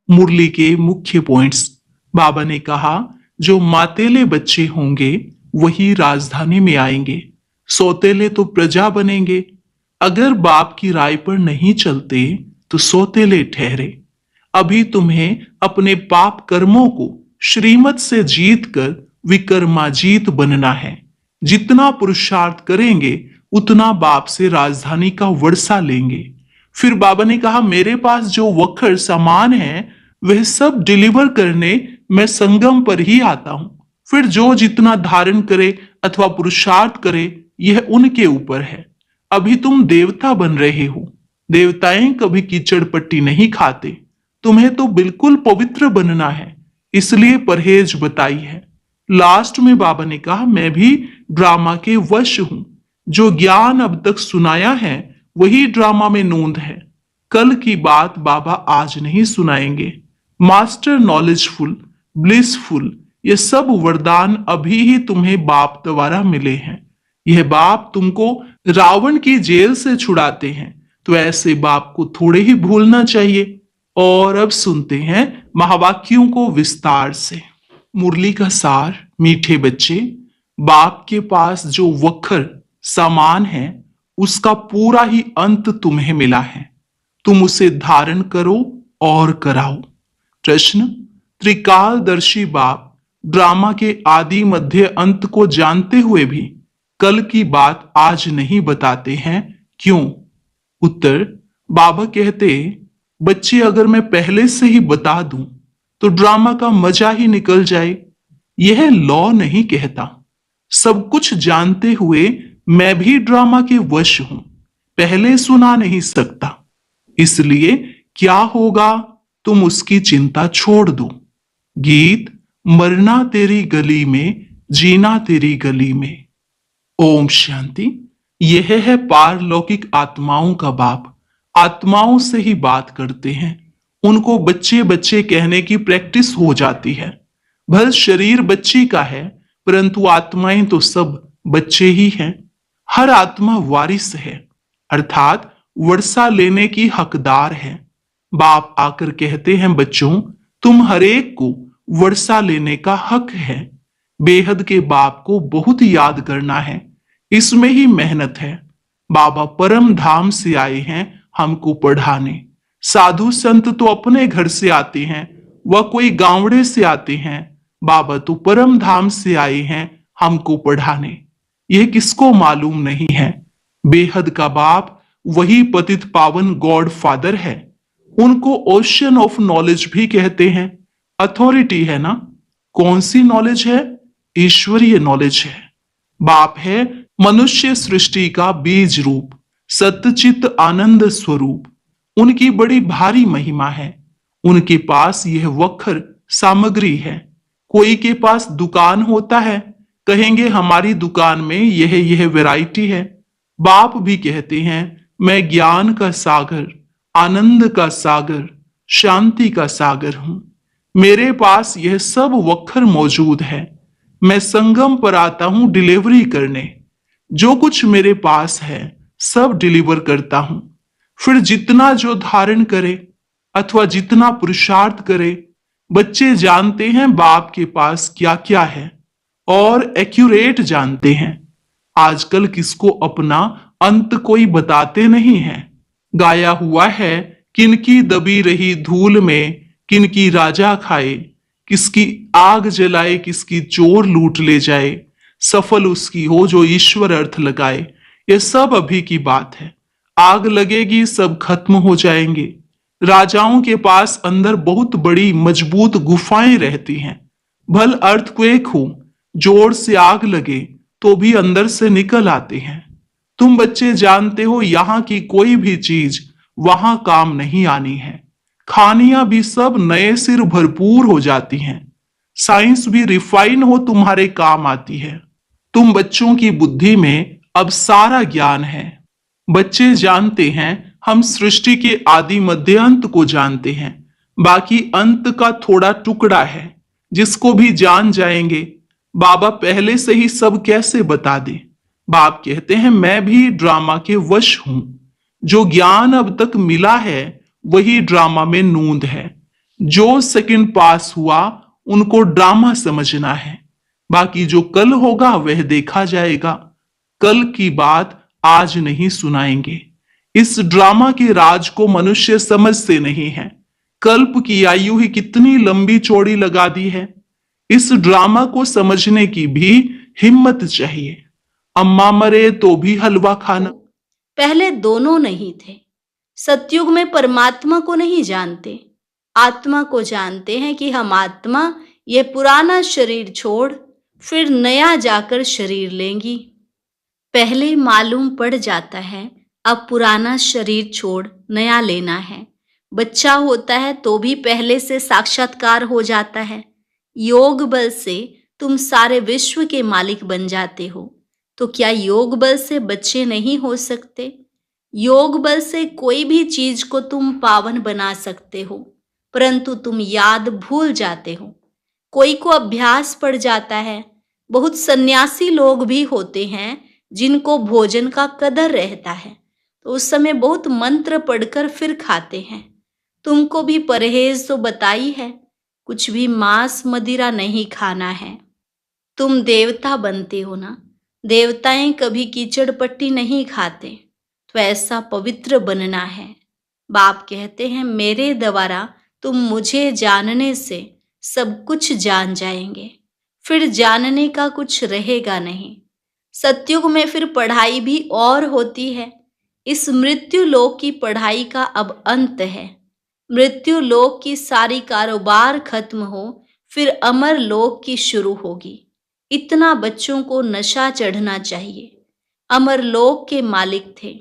मुरली के मुख्य पॉइंट्स। बाबा ने कहा, जो मातेले बच्चे होंगे वही राजधानी में आएंगे, सौतेले तो प्रजा बनेंगे। अगर बाप की राय पर नहीं चलते तो सौतेले ठहरे। अभी तुम्हें अपने पाप कर्मों को श्रीमत से जीत कर विकर्माजीत बनना है। जितना पुरुषार्थ करेंगे उतना बाप से राजधानी का वर्षा लेंगे। फिर बाबा ने कहा, मेरे पास जो वखर सामान है वह सब डिलीवर करने मैं संगम पर ही आता हूं। फिर जो जितना धारण करे अथवा पुरुषार्थ करे यह उनके ऊपर है। अभी तुम देवता बन रहे हो। देवताएं कभी कीचड़ पट्टी नहीं खाते। तुम्हें तो बिल्कुल पवित्र बनना है, इसलिए परहेज बताई है। लास्ट में बाबा ने कहा, मैं भी ड्रामा के वश हूं। जो ज्ञान अब तक सुनाया है वही ड्रामा में नोंद है। कल की बात बाबा आज नहीं सुनाएंगे। मास्टर नॉलेजफुल, ब्लिसफुल, ये सब वरदान अभी ही तुम्हें बाप द्वारा मिले हैं। यह बाप तुमको रावण की जेल से छुड़ाते हैं, तो ऐसे बाप को थोड़े ही भूलना चाहिए। और अब सुनते हैं महावाक्यों को विस्तार से। मुरली का सार। मीठे बच्चे, बाप के पास जो वखर सामान है उसका पूरा ही अंत तुम्हें मिला है। तुम उसे धारण करो और कराओ। प्रश्न, त्रिकालदर्शी बाप ड्रामा के आदि मध्य अंत को जानते हुए भी कल की बात आज नहीं बताते हैं, क्यों? उत्तर, बाबा कहते, बच्चे अगर मैं पहले से ही बता दूं तो ड्रामा का मजा ही निकल जाए। यह लॉ नहीं कहता। सब कुछ जानते हुए मैं भी ड्रामा के वश हूं, पहले सुना नहीं सकता। इसलिए क्या होगा तुम उसकी चिंता छोड़ दो। गीत, मरना तेरी गली में, जीना तेरी गली में। ओम शांति। यह है पारलौकिक आत्माओं का बाप। आत्माओं से ही बात करते हैं। उनको बच्चे बच्चे कहने की प्रैक्टिस हो जाती है। भल शरीर बच्ची का है, परंतु आत्माएं तो सब बच्चे ही हैं। हर आत्मा वारिस है, अर्थात वर्षा लेने की हकदार है। बाप आकर कहते हैं, बच्चों तुम हरेक को वर्षा लेने का हक है। बेहद के बाप को बहुत याद करना है, इसमें ही मेहनत है। बाबा परम धाम से आए हैं हमको पढ़ाने। साधु संत तो अपने घर से आते हैं, वह कोई गांवड़े से आते हैं। बाबा तो परम धाम से आए हैं हमको पढ़ाने। यह किसको मालूम नहीं है। बेहद का बाप वही पतित पावन गॉड फादर है। उनको ओशन ऑफ नॉलेज भी कहते हैं। अथॉरिटी है ना। कौन सी नॉलेज है? ईश्वरीय नॉलेज है। बाप है मनुष्य सृष्टि का बीज रूप, सत्यचित आनंद स्वरूप। उनकी बड़ी भारी महिमा है। उनके पास यह वखर सामग्री है। कोई के पास दुकान होता है, कहेंगे हमारी दुकान में यह वैरायटी है। बाप भी कहते हैं, मैं ज्ञान का सागर, आनंद का सागर, शांति का सागर हूं। मेरे पास यह सब वखर मौजूद है। मैं संगम पर आता हूं डिलीवरी करने। जो कुछ मेरे पास है सब डिलीवर करता हूं। फिर जितना जो धारण करे अथवा जितना पुरुषार्थ करे, बच्चे जानते हैं बाप के पास क्या क्या है और एक्यूरेट जानते हैं। आजकल किसको अपना अंत कोई बताते नहीं है। गाया हुआ है, किनकी दबी रही धूल में किनकी राजा खाए, किसकी आग जलाए किसकी चोर लूट ले जाए, सफल उसकी हो जो ईश्वर अर्थ लगाए। यह सब अभी की बात है। आग लगेगी सब खत्म हो जाएंगे। राजाओं के पास अंदर बहुत बड़ी मजबूत गुफाएं रहती हैं। भल अर्थक्वेक हो, जोर से आग लगे तो भी अंदर से निकल आते हैं। तुम बच्चे जानते हो यहां की कोई भी चीज वहां काम नहीं आनी है। खानियां भी सब नए सिर भरपूर हो जाती हैं। साइंस भी रिफाइन हो तुम्हारे काम आती है। तुम बच्चों की बुद्धि में अब सारा ज्ञान है। बच्चे जानते हैं हम सृष्टि के आदि मध्य अंत को जानते हैं। बाकी अंत का थोड़ा टुकड़ा है जिसको भी जान जाएंगे। बाबा पहले से ही सब कैसे बता दे। बाप कहते हैं, मैं भी ड्रामा के वश हूं। जो ज्ञान अब तक मिला है वही ड्रामा में नूंद है। जो सेकंड पास हुआ उनको ड्रामा समझना है, बाकी जो कल होगा वह देखा जाएगा। कल की बात आज नहीं सुनाएंगे। इस ड्रामा के राज को मनुष्य समझते नहीं है। कल्प की आयु ही कितनी लंबी चौड़ी लगा दी है। इस ड्रामा को समझने की भी हिम्मत चाहिए। अम्मा मरे तो भी हलवा खाना। पहले दोनों नहीं थे। सतयुग में परमात्मा को नहीं जानते, आत्मा को जानते हैं कि हम आत्मा ये पुराना शरीर छोड़ फिर नया जाकर शरीर लेंगी। पहले मालूम पड़ जाता है अब पुराना शरीर छोड़ नया लेना है। बच्चा होता है तो भी पहले से साक्षात्कार हो जाता है। योग बल से तुम सारे विश्व के मालिक बन जाते हो, तो क्या योग बल से बच्चे नहीं हो सकते? योग बल से कोई भी चीज को तुम पावन बना सकते हो, परंतु तुम याद भूल जाते हो। कोई को अभ्यास पड़ जाता है। बहुत सन्यासी लोग भी होते हैं जिनको भोजन का कदर रहता है, तो उस समय बहुत मंत्र पढ़कर फिर खाते हैं। तुमको भी परहेज तो बताई है, कुछ भी मांस मदिरा नहीं खाना है। तुम देवता बनते हो ना, देवताएं कभी कीचड़ पट्टी नहीं खाते, तो ऐसा पवित्र बनना है। बाप कहते हैं मेरे द्वारा तुम मुझे जानने से सब कुछ जान जाएंगे, फिर जानने का कुछ रहेगा नहीं। सतयुग में फिर पढ़ाई भी और होती है। इस मृत्यु लोक की पढ़ाई का अब अंत है। मृत्यु लोक की सारी कारोबार खत्म हो, फिर अमर लोक की शुरू होगी। इतना बच्चों को नशा चढ़ना चाहिए। अमर लोक के मालिक थे।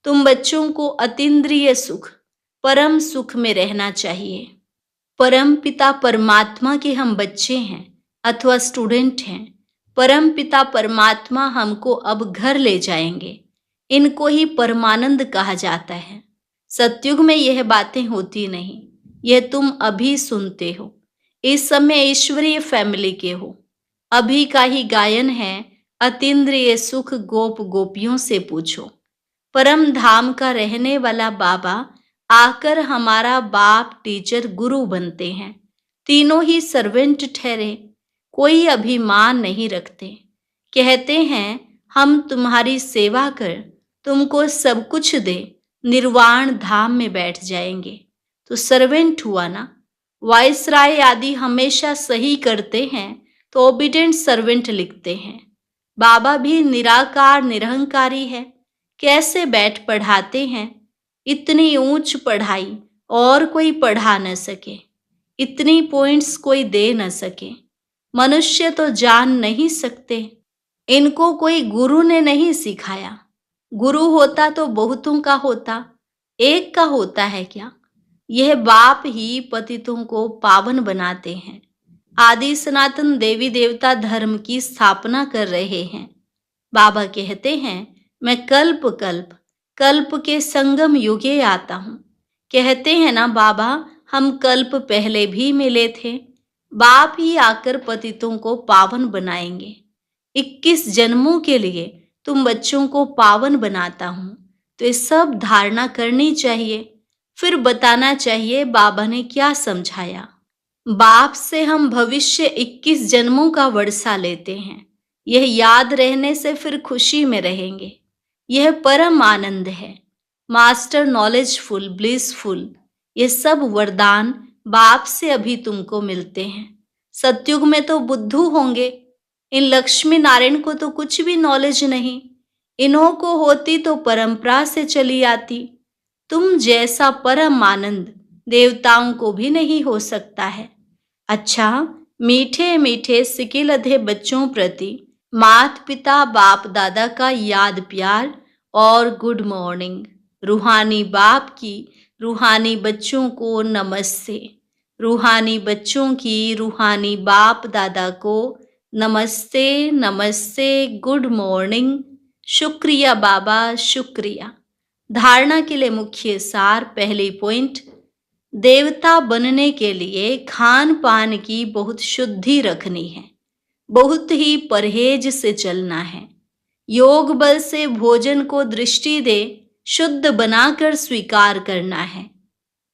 तुम बच्चों को अतीन्द्रिय सुख, परम सुख में रहना चाहिए। परम पिता परमात्मा के हम बच्चे हैं अथवा स्टूडेंट हैं। परम पिता परमात्मा हमको अब घर ले जाएंगे। इनको ही परमानंद कहा जाता है। सतयुग में यह बातें होती नहीं, यह तुम अभी सुनते हो। इस समय ईश्वरीय फैमिली के हो। अभी का ही गायन है, अतीन्द्रिय सुख गोप गोपियों से पूछो। परम धाम का रहने वाला बाबा आकर हमारा बाप टीचर गुरु बनते हैं। तीनों ही सर्वेंट ठहरे, कोई अभिमान नहीं रखते। कहते हैं हम तुम्हारी सेवा कर तुमको सब कुछ दे, निर्वाण धाम में बैठ जाएंगे। तो सर्वेंट हुआ ना। वाइसराय आदि हमेशा सही करते हैं तो ओबीडेंट सर्वेंट लिखते हैं। बाबा भी निराकार निरहंकारी है, कैसे बैठ पढ़ाते हैं। इतनी ऊंच पढ़ाई और कोई पढ़ा न सके, इतनी पॉइंट्स कोई दे न सके। मनुष्य तो जान नहीं सकते, इनको कोई गुरु ने नहीं सिखाया। गुरु होता तो बहुतों का होता, एक का होता है क्या? यह बाप ही पतितों को पावन बनाते हैं। आदि सनातन देवी देवता धर्म की स्थापना कर रहे हैं। बाबा कहते हैं मैं कल्प कल्प कल्प के संगम युगे आता हूँ। कहते हैं ना बाबा हम कल्प पहले भी मिले थे। बाप ही आकर पतितों को पावन बनाएंगे। 21 जन्मों के लिए तुम बच्चों को पावन बनाता हूँ, तो ये सब धारणा करनी चाहिए। फिर बताना चाहिए बाबा ने क्या समझाया। बाप से हम भविष्य 21 जन्मों का वर्षा लेते हैं। यह याद रहने से फिर खुशी में रहेंगे। यह परम आनंद है। मास्टर नॉलेजफुल ब्लिसफुल, ये सब वरदान बाप से अभी तुमको मिलते हैं। सतयुग में तो बुद्धू होंगे। इन लक्ष्मी नारायण को तो कुछ भी नॉलेज नहीं। इन्हों को होती तो परंपरा से चली आती। तुम जैसा परम आनंद देवताओं को भी नहीं हो सकता है। अच्छा, मीठे मीठे सिकिलधे बच्चों प्रति माता पिता बाप दादा का याद प्यार और गुड मॉर्निंग। रूहानी बाप की रूहानी बच्चों को नमस्ते। रूहानी बच्चों की रूहानी बाप दादा को नमस्ते नमस्ते, गुड मॉर्निंग। शुक्रिया बाबा, शुक्रिया। धारणा के लिए मुख्य सार। पहली पॉइंट, देवता बनने के लिए खान पान की बहुत शुद्धि रखनी है, बहुत ही परहेज से चलना है। योग बल से भोजन को दृष्टि दे शुद्ध बनाकर स्वीकार करना है।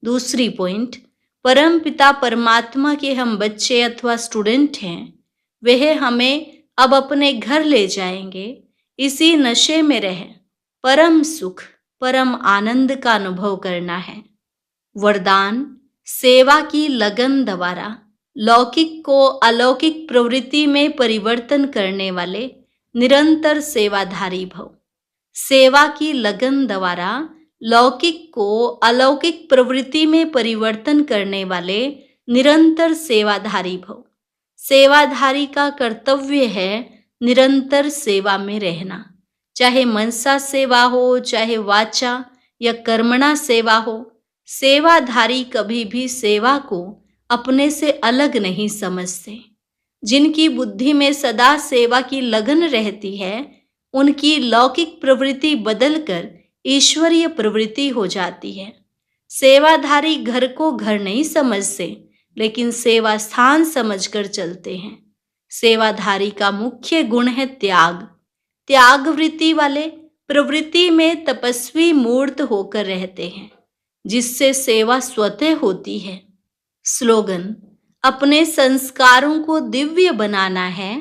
दूसरी पॉइंट, परम पिता परमात्मा के हम बच्चे अथवा स्टूडेंट हैं, वह हमें अब अपने घर ले जाएंगे। इसी नशे में रह परम सुख, परम आनंद का अनुभव करना है। वरदान: सेवा की लगन द्वारा लौकिक को अलौकिक प्रवृत्ति में परिवर्तन करने वाले निरंतर सेवाधारी भव। सेवा की लगन द्वारा लौकिक को अलौकिक प्रवृत्ति में परिवर्तन करने वाले निरंतर सेवाधारी भव। सेवाधारी का कर्तव्य है निरंतर सेवा में रहना, चाहे मनसा सेवा हो, चाहे वाचा या कर्मणा सेवा हो। सेवाधारी कभी भी सेवा को अपने से अलग नहीं समझते। जिनकी बुद्धि में सदा सेवा की लगन रहती है, उनकी लौकिक प्रवृत्ति बदलकर ईश्वरीय प्रवृत्ति हो जाती है। सेवाधारी घर को घर नहीं समझते, लेकिन सेवा स्थान समझकर चलते हैं। सेवाधारी का मुख्य गुण है त्याग। त्याग वृत्ति वाले प्रवृत्ति में तपस्वी मूर्त होकर रहते हैं, जिससे सेवा स्वतः होती है। स्लोगन: अपने संस्कारों को दिव्य बनाना है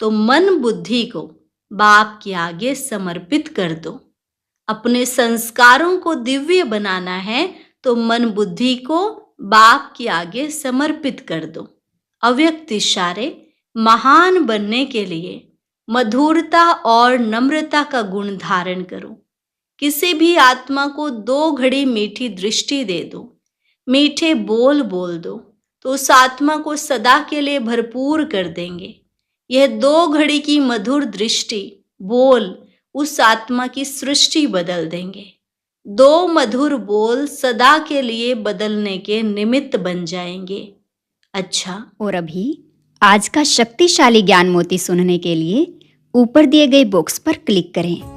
तो मन बुद्धि को बाप के आगे समर्पित कर दो। अपने संस्कारों को दिव्य बनाना है तो मन बुद्धि को बाप के आगे समर्पित कर दो। अव्यक्त इशारे: महान बनने के लिए मधुरता और नम्रता का गुण धारण करो। किसी भी आत्मा को 2 घड़ी मीठी दृष्टि दे दो, मीठे बोल बोल दो, तो उस आत्मा को सदा के लिए भरपूर कर देंगे। यह 2 घड़ी की मधुर दृष्टि बोल उस आत्मा की सृष्टि बदल देंगे। 2 मधुर बोल सदा के लिए बदलने के निमित्त बन जाएंगे। अच्छा, और अभी आज का शक्तिशाली ज्ञान मोती सुनने के लिए ऊपर दिए गए बॉक्स पर क्लिक करें